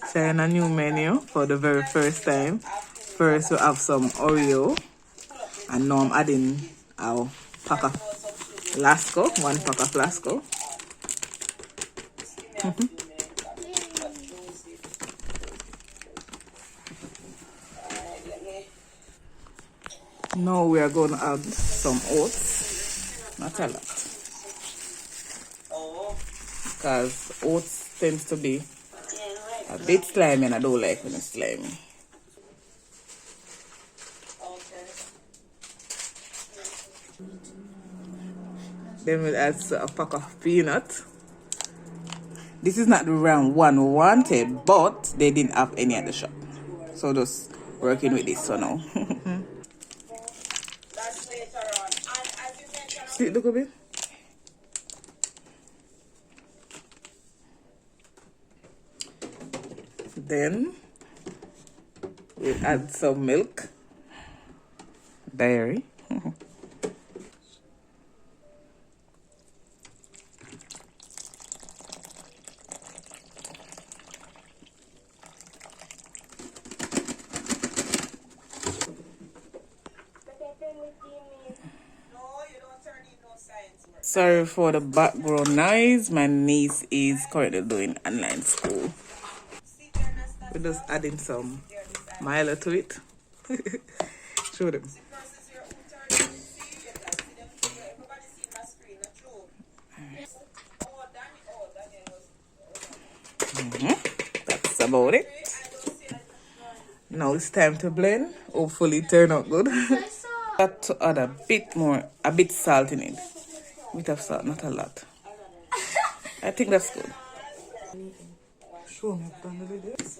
Trying a new menu for the very first time. First we have some Oreo. And now I'm adding our pack of Lasco, 1 pack of Lasco. Now we are going to add some oats. Not a lot. Because oats tends to be a bit slimy and I don't like when it's slimy. Then we'll add a pack of peanuts. This is not the round one we wanted, but they didn't have any at the shop. So just working with this for now. See it, look a bit. Then we'll add some milk. Dairy. Sorry for the background noise. My niece is currently doing online school. We're just adding some Milo to it. Show them. That's about it. Now it's time to blend. Hopefully it turn out good. Got to add a bit salt in it. A bit of salt, not a lot. I think that's good. Show me this.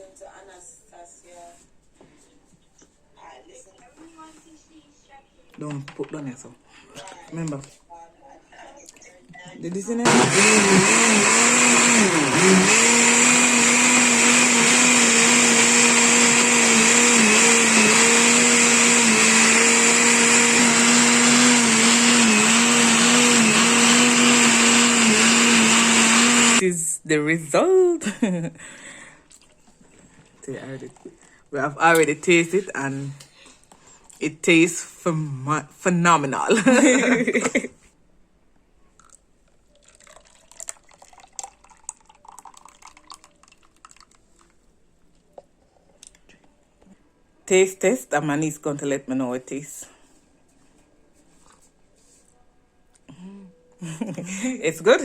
Don't put down yourself. Remember. Did you see that? Is the result. We have already tasted and it tastes phenomenal. Taste, and man is going to let me know what it is. It's good.